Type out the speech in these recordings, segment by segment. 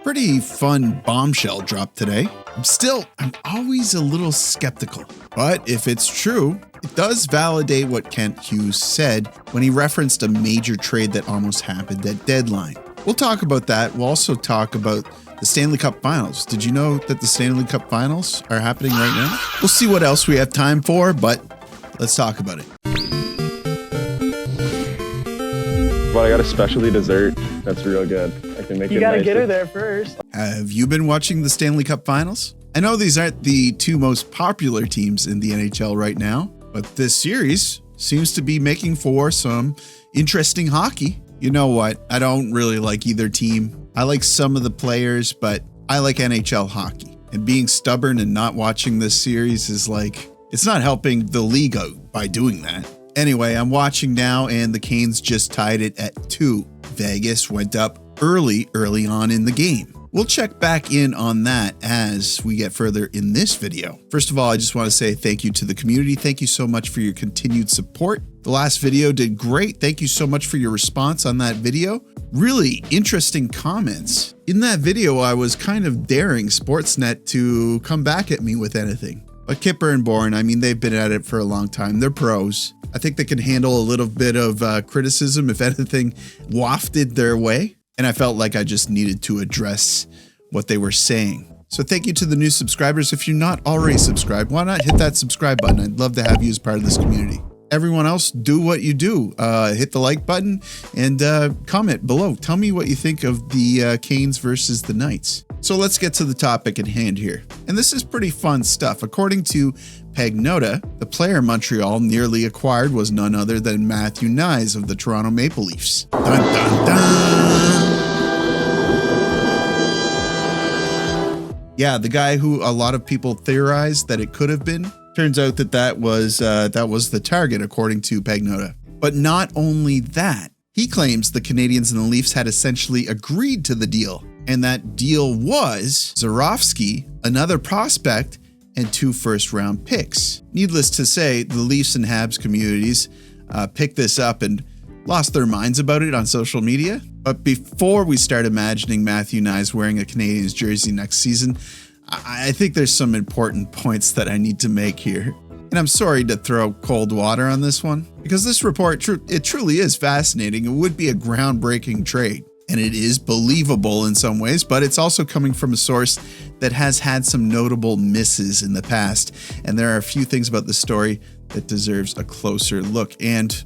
Pretty fun bombshell drop today. I'm always a little skeptical, but if it's true, it does validate what Kent Hughes said when he referenced a major trade that almost happened at deadline. We'll talk about that. We'll also talk about the Stanley Cup Finals. Did you know that the Stanley Cup Finals are happening right now? We'll see what else we have time for, but let's talk about it. But I got a specialty dessert that's real good. I can make it. You gotta nice get her there first. Have you been watching the Stanley Cup Finals? I know these aren't the two most popular teams in the NHL right now, but this series seems to be making for some interesting hockey. You know what? I don't really like either team. I like some of the players, but I like NHL hockey. And being stubborn and not watching this series is like, it's not helping the league out by doing that. Anyway, I'm watching now, and the Canes just tied it at 2. Vegas went up early on in the game. We'll check back in on that as we get further in this video. First of all, I just want to say thank you to the community. Thank you so much for your continued support. The last video did great. Thank you so much for your response on that video. Really interesting comments. In that video, I was kind of daring Sportsnet to come back at me with anything. But Kipper and Bourne, I mean, they've been at it for a long time. They're pros. I think they can handle a little bit of criticism if anything wafted their way. And I felt like I just needed to address what they were saying. So thank you to the new subscribers. If you're not already subscribed, why not hit that subscribe button? I'd love to have you as part of this community. Everyone else, do what you do. Hit the like button and comment below. Tell me what you think of the Canes versus the Knights. So let's get to the topic at hand here. And this is pretty fun stuff. According to Pagnotta, the player Montreal nearly acquired was none other than Matthew Knies of the Toronto Maple Leafs. Dun, dun, dun. Yeah, the guy who a lot of people theorized that it could have been. Turns out that was the target, according to Pagnotta. But not only that, he claims the Canadiens and the Leafs had essentially agreed to the deal. And that deal was Zharovsky, another prospect, and 2 first-round picks. Needless to say, the Leafs and Habs communities picked this up and lost their minds about it on social media. But before we start imagining Matthew Knies wearing a Canadiens jersey next season, I think there's some important points that I need to make here. And I'm sorry to throw cold water on this one, because this report, it truly is fascinating. It would be a groundbreaking trade. And it is believable in some ways, but it's also coming from a source that has had some notable misses in the past. And there are a few things about the story that deserves a closer look and,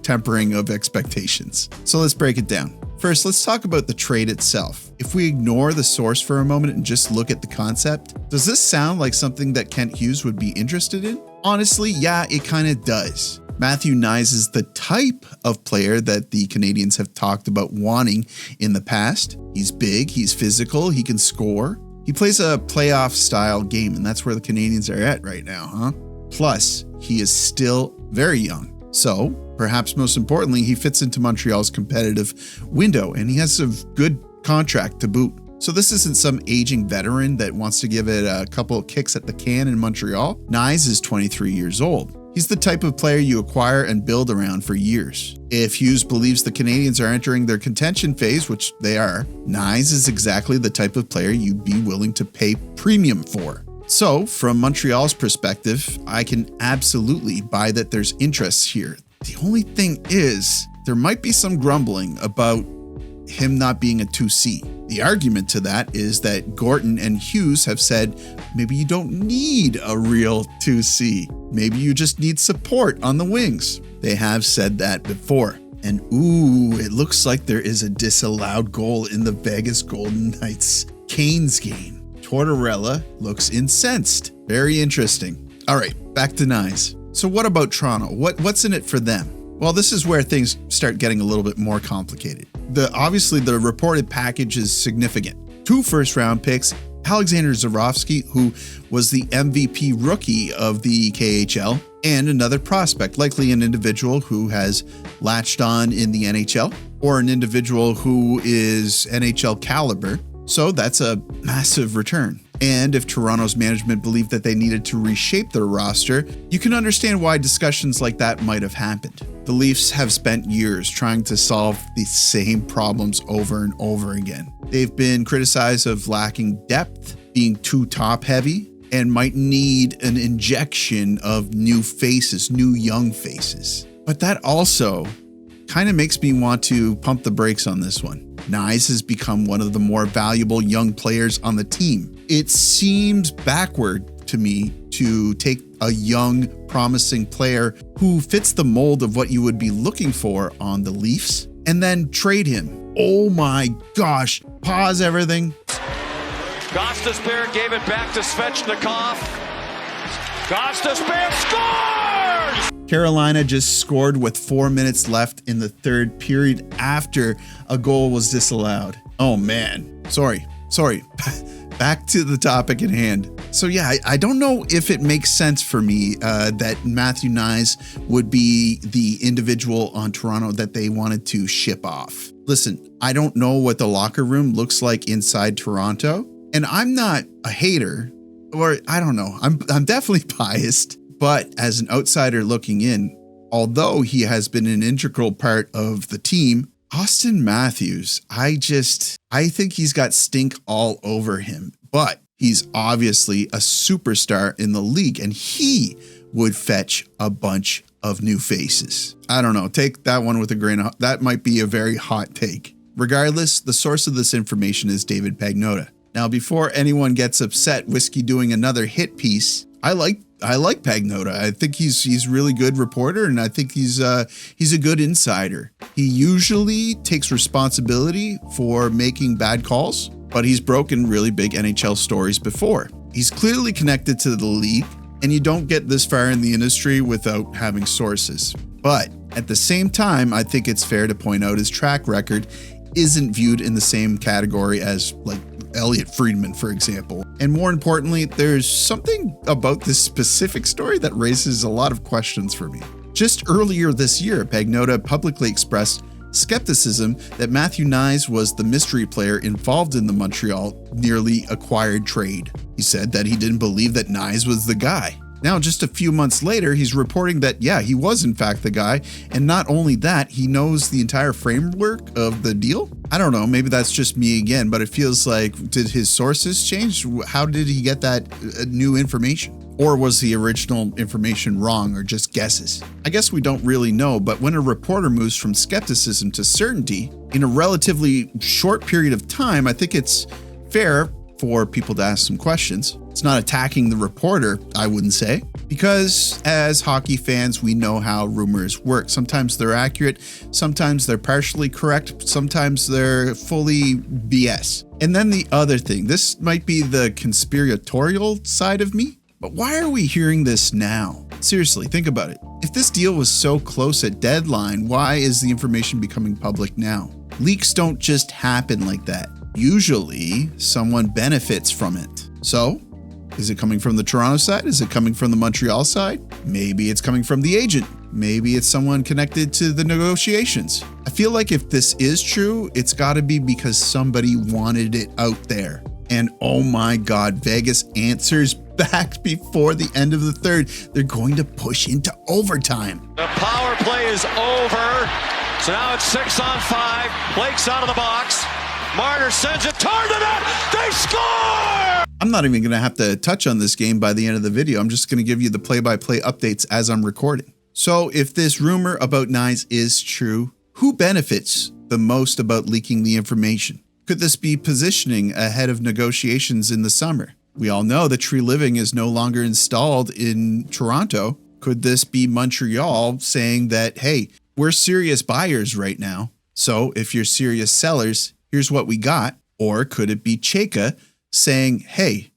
tempering of expectations. So let's break it down. First, let's talk about the trade itself. If we ignore the source for a moment and just look at the concept, does this sound like something that Kent Hughes would be interested in? Honestly, yeah, it kind of does. Matthew Knies is the type of player that the Canadiens have talked about wanting in the past. He's big, he's physical, he can score. He plays a playoff style game, and that's where the Canadiens are at right now, huh? Plus, he is still very young. So, perhaps most importantly, he fits into Montreal's competitive window, and he has a good contract to boot. So this isn't some aging veteran that wants to give it a couple of kicks at the can in Montreal. Knies is 23 years old. He's the type of player you acquire and build around for years. If Hughes believes the Canadiens are entering their contention phase, which they are, Knies is exactly the type of player you'd be willing to pay premium for. So, from Montreal's perspective, I can absolutely buy that there's interest here. The only thing is, there might be some grumbling about him not being a 2C. The argument to that is that Gorton and Hughes have said, maybe you don't need a real 2C. Maybe you just need support on the wings. They have said that before. And ooh, it looks like there is a disallowed goal in the Vegas Golden Knights Canes game. Tortorella looks incensed. Very interesting. All right, back to Knies. So what about Toronto? What's in it for them? Well, this is where things start getting a little bit more complicated. Obviously, the reported package is significant. 2 first-round picks, Alexander Zharovsky, who was the MVP rookie of the KHL, and another prospect, likely an individual who has latched on in the NHL, or an individual who is NHL caliber. So that's a massive return. And if Toronto's management believed that they needed to reshape their roster, you can understand why discussions like that might have happened. The Leafs have spent years trying to solve the same problems over and over again. They've been criticized of lacking depth, being too top-heavy, and might need an injection of new faces, new young faces. But that also kind of makes me want to pump the brakes on this one. Knies has become one of the more valuable young players on the team. It seems backward to me to take a young, promising player who fits the mold of what you would be looking for on the Leafs and then trade him. Oh my gosh. Pause everything. Gostisbehere gave it back to Svechnikov. Gostisbehere scores! Carolina just scored with 4 minutes left in the third period after a goal was disallowed. Oh man, sorry. Back to the topic at hand. So yeah, I don't know if it makes sense for me that Matthew Knies would be the individual on Toronto that they wanted to ship off. Listen, I don't know what the locker room looks like inside Toronto, and I'm not a hater, or I don't know, I'm definitely biased, but as an outsider looking in, although he has been an integral part of the team, Austin Matthews, I think he's got stink all over him, but he's obviously a superstar in the league and he would fetch a bunch of new faces. I don't know, take that one with a grain of, that might be a very hot take. Regardless, the source of this information is David Pagnotta. Now, before anyone gets upset, Whiskey doing another hit piece, I like Pagnotta. I think he's really good reporter, and I think he's a good insider. He usually takes responsibility for making bad calls, but he's broken really big NHL stories before. He's clearly connected to the league, and you don't get this far in the industry without having sources. But at the same time, I think it's fair to point out his track record isn't viewed in the same category as like Elliot Friedman, for example. And more importantly, there's something about this specific story that raises a lot of questions for me. Just earlier this year, Pagnotta publicly expressed skepticism that Matthew Knies was the mystery player involved in the Montreal nearly acquired trade. He said that he didn't believe that Knies was the guy. Now, just a few months later, he's reporting that, yeah, he was in fact the guy. And not only that, he knows the entire framework of the deal. I don't know, maybe that's just me again, but it feels like, did his sources change? How did he get that new information? Or was the original information wrong or just guesses? I guess we don't really know, but when a reporter moves from skepticism to certainty in a relatively short period of time, I think it's fair for people to ask some questions. It's not attacking the reporter, I wouldn't say, because as hockey fans, we know how rumors work. Sometimes they're accurate, sometimes they're partially correct, sometimes they're fully BS. And then the other thing, this might be the conspiratorial side of me, but why are we hearing this now? Seriously, think about it. If this deal was so close at deadline, why is the information becoming public now? Leaks don't just happen like that. Usually, someone benefits from it. So, is it coming from the Toronto side? Is it coming from the Montreal side? Maybe it's coming from the agent. Maybe it's someone connected to the negotiations. I feel like if this is true, it's got to be because somebody wanted it out there. And oh my God, Vegas answers back before the end of the third. They're going to push into overtime. The power play is over. So now it's 6-on-5. Blake's out of the box. Marner sends it toward the net. They score! I'm not even going to have to touch on this game by the end of the video. I'm just going to give you the play-by-play updates as I'm recording. So if this rumor about Knies is true, who benefits the most about leaking the information? Could this be positioning ahead of negotiations in the summer? We all know that Tree Living is no longer installed in Toronto. Could this be Montreal saying that, hey, we're serious buyers right now, so if you're serious sellers, here's what we got? Or could it be Cheka saying, hey,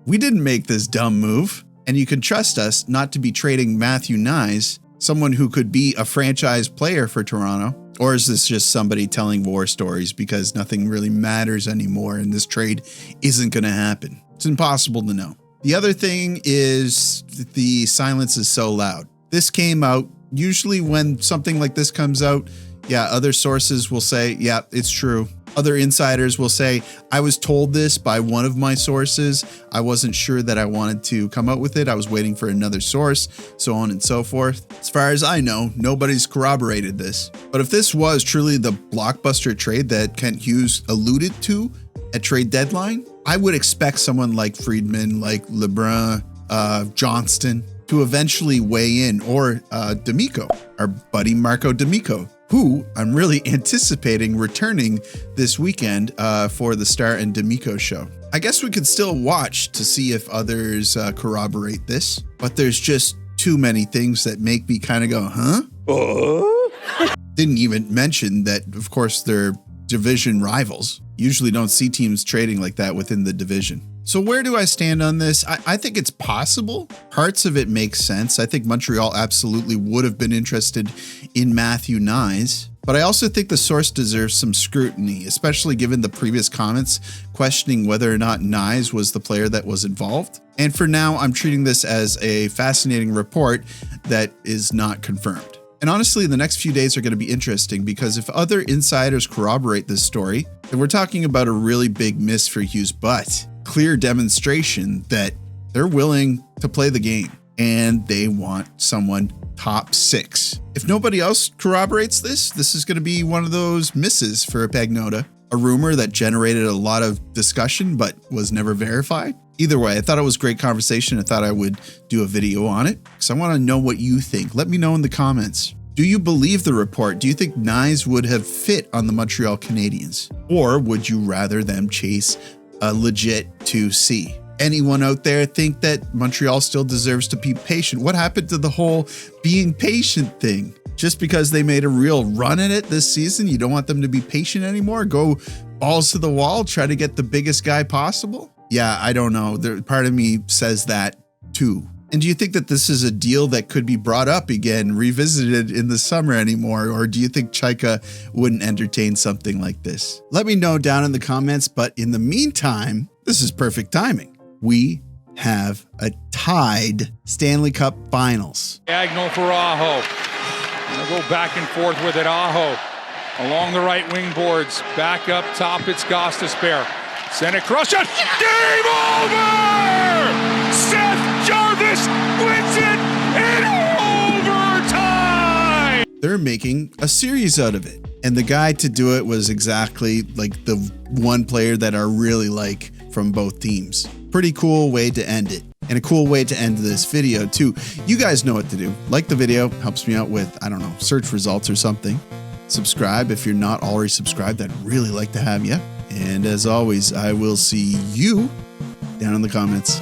we didn't make this dumb move, and you can trust us not to be trading Matthew Knies, someone who could be a franchise player for Toronto? Or is this just somebody telling war stories because nothing really matters anymore and this trade isn't going to happen? It's impossible to know. The other thing is the silence is so loud. This came out, usually when something like this comes out, yeah, other sources will say, yeah, it's true. Other insiders will say, I was told this by one of my sources. I wasn't sure that I wanted to come out with it. I was waiting for another source, so on and so forth. As far as I know, nobody's corroborated this. But if this was truly the blockbuster trade that Kent Hughes alluded to at trade deadline, I would expect someone like Friedman, like LeBrun, Johnston to eventually weigh in, or D'Amico, our buddy Marco D'Amico, who I'm really anticipating returning this weekend for the Star and D'Amico show. I guess we could still watch to see if others corroborate this, but there's just too many things that make me kind of go, huh? Didn't even mention that, of course, they're division rivals. Usually don't see teams trading like that within the division. So where do I stand on this? I think it's possible. Parts of it make sense. I think Montreal absolutely would have been interested in Matthew Knies, but I also think the source deserves some scrutiny, especially given the previous comments questioning whether or not Knies was the player that was involved. And for now, I'm treating this as a fascinating report that is not confirmed. And honestly, the next few days are going to be interesting because if other insiders corroborate this story, then we're talking about a really big miss for Hughes, but clear demonstration that they're willing to play the game and they want someone top 6. If nobody else corroborates this, this is going to be one of those misses for Pagnotta, a rumor that generated a lot of discussion but was never verified. Either way, I thought it was great conversation. I thought I would do a video on it because I want to know what you think. Let me know in the comments. Do you believe the report? Do you think Knies would have fit on the Montreal Canadiens? Or would you rather them chase a legit 2C? Anyone out there think that Montreal still deserves to be patient? What happened to the whole being patient thing? Just because they made a real run at it this season, you don't want them to be patient anymore? Go balls to the wall, try to get the biggest guy possible? Yeah, I don't know. Part of me says that too. And do you think that this is a deal that could be brought up again, revisited in the summer anymore? Or do you think Chaika wouldn't entertain something like this? Let me know down in the comments. But in the meantime, this is perfect timing. We have a tied Stanley Cup Finals. Diagonal for Aho. They'll go back and forth with it. Aho along the right wing boards. Back up top, it's Gostisbehere. Send it cross shot. Game over! Seth Jarvis wins it in overtime! They're making a series out of it. And the guy to do it was exactly like the one player that I really like from both teams. Pretty cool way to end it. And a cool way to end this video too. You guys know what to do. Like the video, helps me out with, I don't know, search results or something. Subscribe if you're not already subscribed. I'd really like to have you. And as always, I will see you down in the comments.